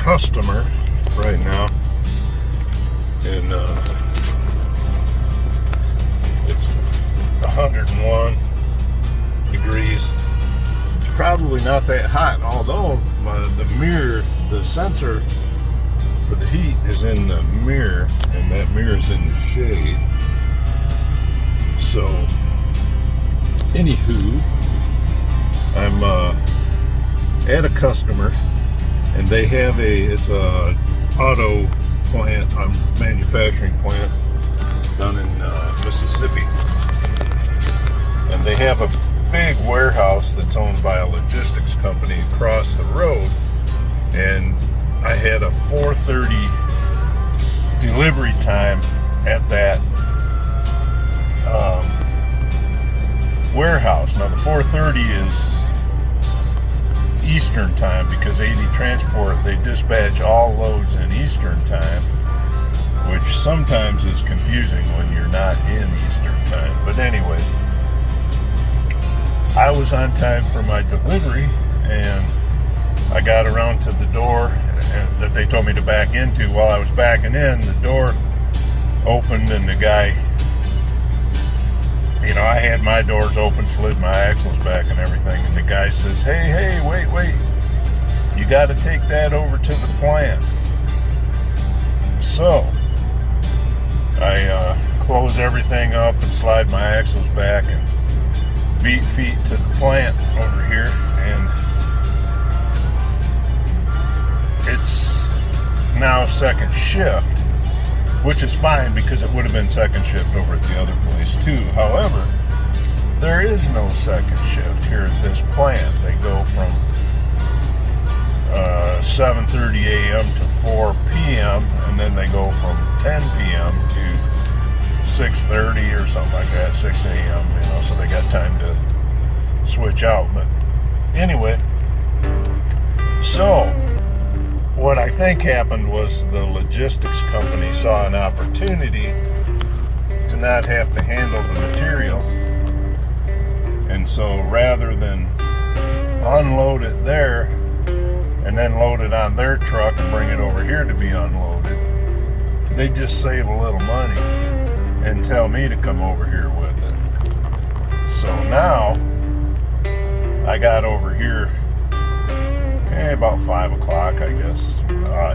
customer right now, and it's 101 degrees. It's probably not that hot, although the sensor for the heat is in the mirror, and that mirror is in the shade. So, anywho, I'm at a customer, and they have it's a auto plant, manufacturing plant down in Mississippi, and they have a big warehouse that's owned by a logistics company across the road, and I had a 4:30 delivery time at that warehouse. Now the 4:30 is Eastern time, because 80 Transport, they dispatch all loads in Eastern time, which sometimes is confusing when you're not in Eastern time. But anyway, I was on time for my delivery, and I got around to the door that they told me to back into. While I was backing in, the door opened, and the guy, I had my doors open, slid my axles back and everything, and the guy says, hey, wait, you got to take that over to the plant. So I close everything up and slide my axles back and beat feet to the plant over here, and it's now second shift, which is fine because it would have been second shift over at the other place too. However, there is no second shift here at this plant. They go from 7:30 a.m. to 4 p.m. and then they go from 10 p.m. to 6:30 or something like that, 6 a.m. So they got time to switch out. But anyway, so what I think happened was the logistics company saw an opportunity to not have to handle the material. And so rather than unload it there and then load it on their truck and bring it over here to be unloaded, they just save a little money and tell me to come over here with it. So now I got over here about 5 o'clock, I guess,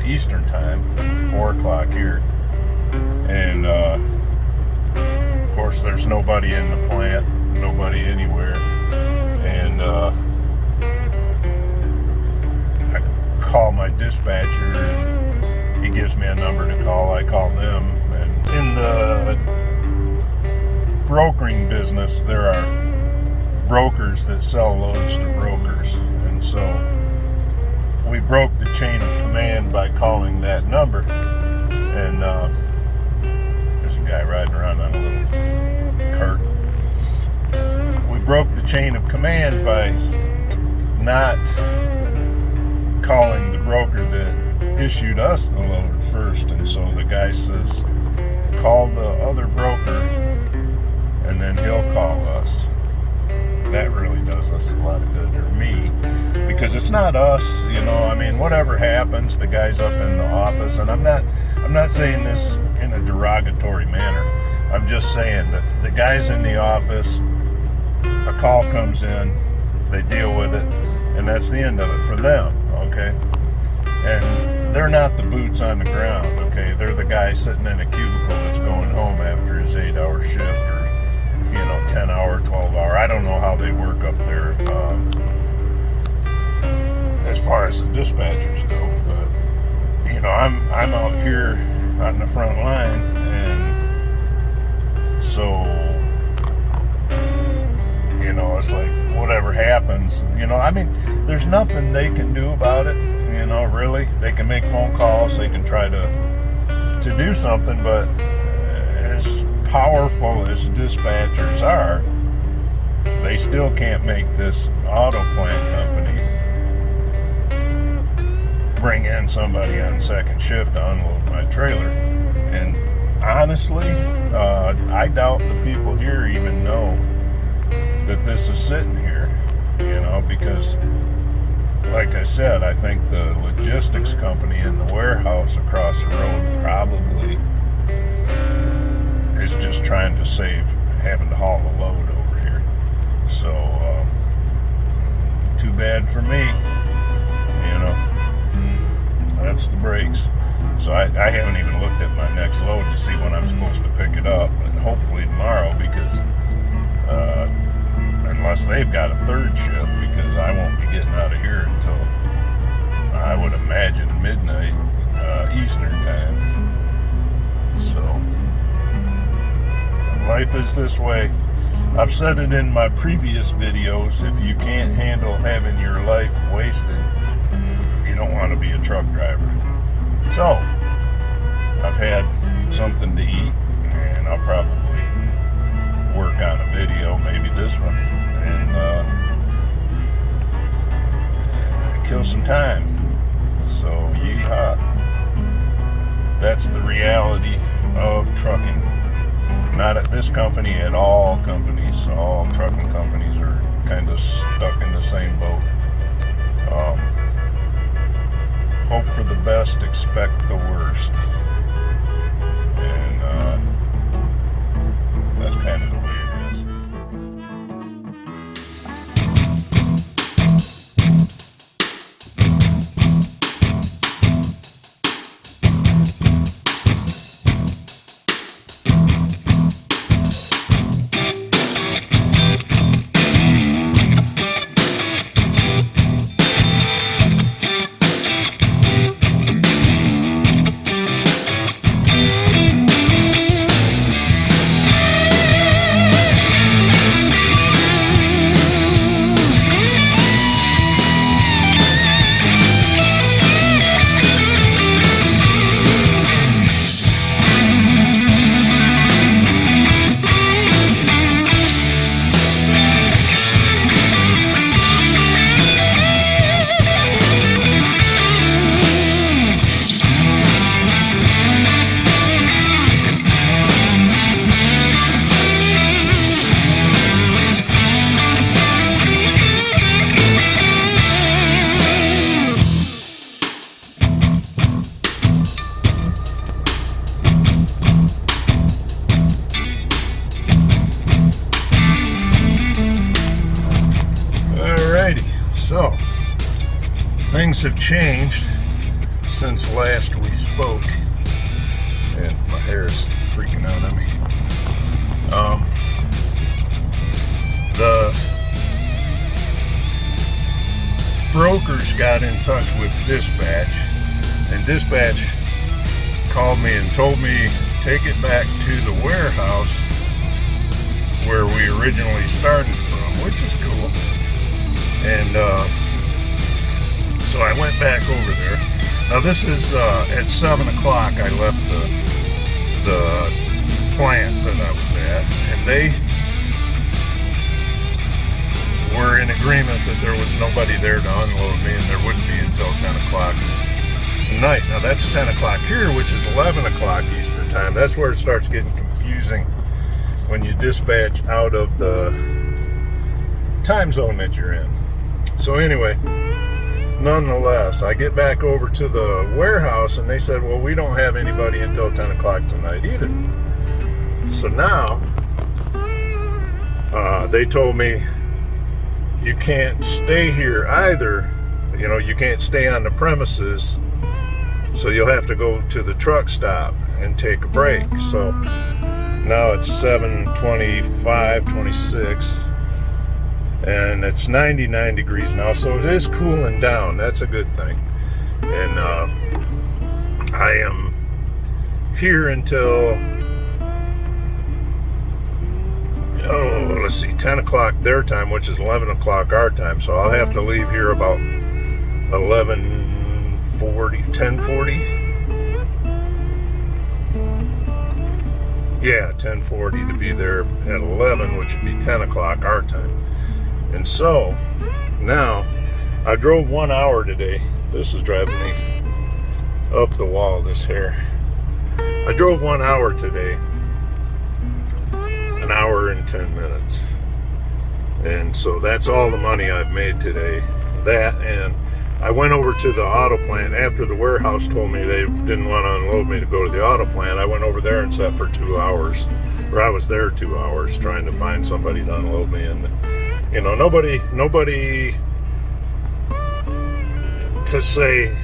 Eastern time, 4 o'clock here. And of course there's nobody in the plant, nobody anywhere. And I call my dispatcher, and he gives me a number to call. I call them. And in the brokering business, there are brokers that sell loads to brokers. And so we broke the chain of command by calling that number. And there's a guy riding around on a little cart. We broke the chain of command by not calling the broker that issued us the load first. And so the guy says, call the other broker and then he'll call us. That really does us a lot of good, or me, because it's not us, whatever happens, the guy's up in the office, and I'm not saying this in a derogatory manner. I'm just saying that the guy's in the office, a call comes in, they deal with it, and that's the end of it for them, okay? And they're not the boots on the ground, okay? They're the guy sitting in a cubicle that's going home after his 8-hour shift, or 10-hour, 12-hour. I don't know how they work up there as far as the dispatchers go, but I'm out here on the front line, and so it's like whatever happens, there's nothing they can do about it, really. They can make phone calls, they can try to do something, but as powerful as dispatchers are, they still can't make this auto plant company bring in somebody on second shift to unload my trailer. And honestly, I doubt the people here even know that this is sitting here, because like I said, I think the logistics company in the warehouse across the road probably is just trying to save having to haul a load over here. So, too bad for me, you know. That's the brakes. So I haven't even looked at my next load to see when I'm supposed to pick it up, and hopefully tomorrow, because unless they've got a third shift, because I won't be getting out of here until I would imagine midnight Eastern time. So life is this way. I've said it in my previous videos, if you can't handle having your life wasted, you don't want to be a truck driver. So I've had something to eat, and I'll probably work on a video, maybe this one, and kill some time. So yeehaw. That's the reality of trucking. Not at this company, at all companies. All trucking companies are kind of stuck in the same boat. Hope for the best, expect the worst. And that's kind of the way it is. So, things have changed since last we spoke, and my hair is freaking out on me. The brokers got in touch with dispatch, and dispatch called me and told me take it back to the warehouse where we originally started from, which is cool. And so I went back over there. Now this is at 7 o'clock I left the plant that I was at, and they were in agreement that there was nobody there to unload me, and there wouldn't be until 10 o'clock tonight. Now that's 10 o'clock here, which is 11 o'clock Eastern time. That's where it starts getting confusing when you dispatch out of the time zone that you're in. So anyway, nonetheless, I get back over to the warehouse, and they said, well, we don't have anybody until 10 o'clock tonight either. So now, they told me, you can't stay here either. You know, you can't stay on the premises, so you'll have to go to the truck stop and take a break. So now it's 7:25, 26. And it's 99 degrees now, so it is cooling down. That's a good thing. And I am here until, let's see, 10 o'clock their time, which is 11 o'clock our time. So I'll have to leave here about 11:40, 10:40. Yeah, 10:40 to be there at 11, which would be 10 o'clock our time. And so, now, I drove 1 hour today. This is driving me up the wall, this hair. I drove 1 hour today. An hour and 10 minutes. And so that's all the money I've made today. that, and I went over to the auto plant after the warehouse told me they didn't want to unload me to go to the auto plant. I went over there and sat for 2 hours, or I was there 2 hours trying to find somebody to unload me. And you know, nobody to say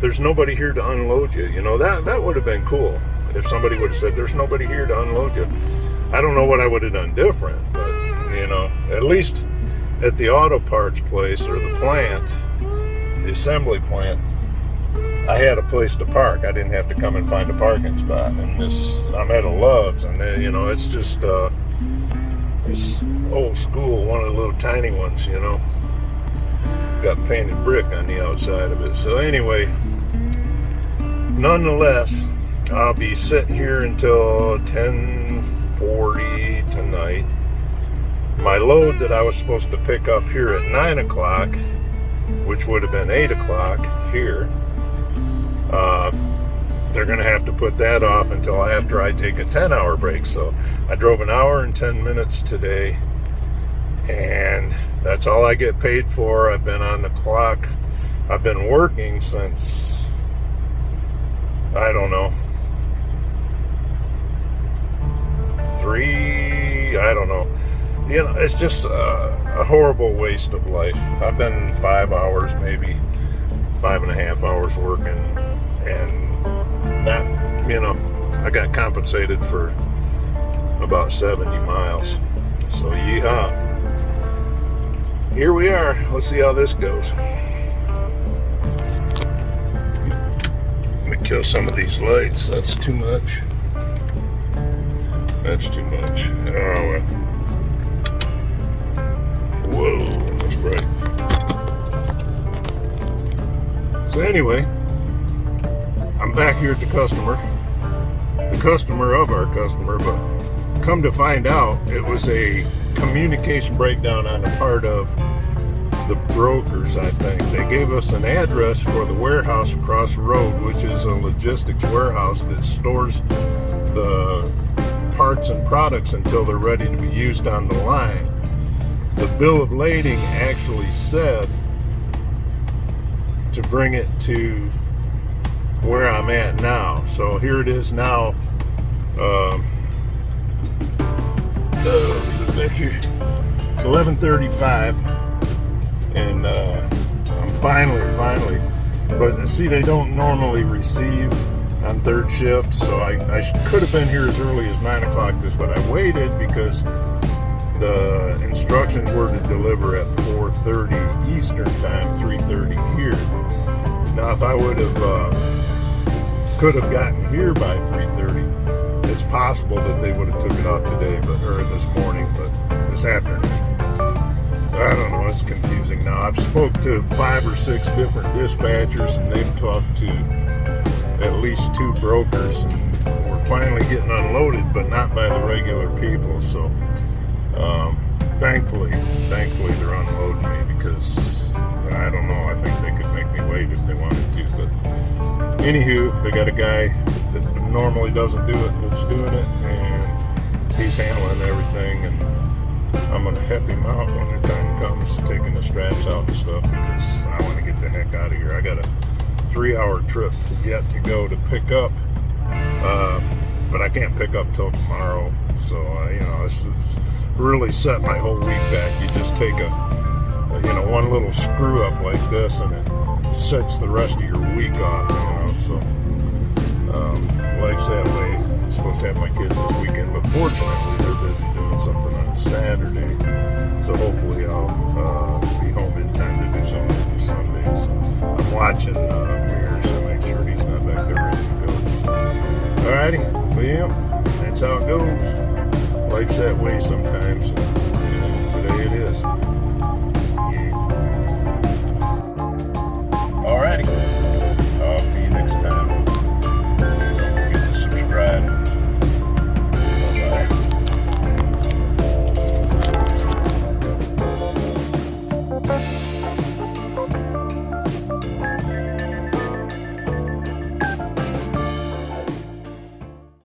there's nobody here to unload you. You know, that would have been cool if somebody would have said there's nobody here to unload you. I don't know what I would have done different, but you know, at least at the auto parts place or the plant, the assembly plant, I had a place to park. I didn't have to come and find a parking spot. And this, I'm at a Love's, and you know, it's just it's old school, one of the little tiny ones, you know, got painted brick on the outside of it. So anyway, nonetheless, I'll be sitting here until 10:40 tonight. My load that I was supposed to pick up here at 9 o'clock, which would have been 8 o'clock here, they're going to have to put that off until after I take a 10-hour break. So I drove an hour and 10 minutes today, and that's all I get paid for. I've been on the clock. I've been working since, I don't know, 3, I don't know. You know, it's just a horrible waste of life. I've been 5 hours, maybe 5.5 hours working, and that, you know, I got compensated for about 70 miles. So yeehaw. Here we are. Let's see how this goes. Let me kill some of these lights. That's too much. That's too much. Oh, well. Whoa, that's bright. So anyway, I'm back here at the customer of our customer, but come to find out, it was a communication breakdown on the part of the brokers, I think. They gave us an address for the warehouse across the road, which is a logistics warehouse that stores the parts and products until they're ready to be used on the line. The bill of lading actually said to bring it to where I'm at now. So here it is now. It's 11:35, and I'm finally. But see, they don't normally receive on third shift, so I could have been here as early as 9 o'clock but I waited because the instructions were to deliver at 4:30 Eastern time, 3:30 here. Now, if I would have could have gotten here by 3:30, it's possible that they would have took it off today, or this morning, but this afternoon. I don't know. It's confusing now. I've spoke to 5 or 6 different dispatchers, and they've talked to at least 2 brokers, and we're finally getting unloaded, but not by the regular people. So. Thankfully they're unloading me, because I don't know, I think they could make me wait if they wanted to, but anywho, they got a guy that normally doesn't do it that's doing it, and he's handling everything, and I'm gonna help him out when the time comes, taking the straps out and stuff, because I want to get the heck out of here. I got a 3-hour trip yet to go to pick up, but I can't pick up till tomorrow. So you know, it's really set my whole week back. You just take one little screw up like this, and it sets the rest of your week off. You know, so life's that way. I'm supposed to have my kids this weekend, but fortunately they're busy doing something on Saturday. So hopefully I'll be home in time to do something on Sunday. So I'm watching Mirrors to make sure he's not back there ready to go. So, alrighty, well, that's how it goes. Life's that way sometimes. And today it is. Yeah.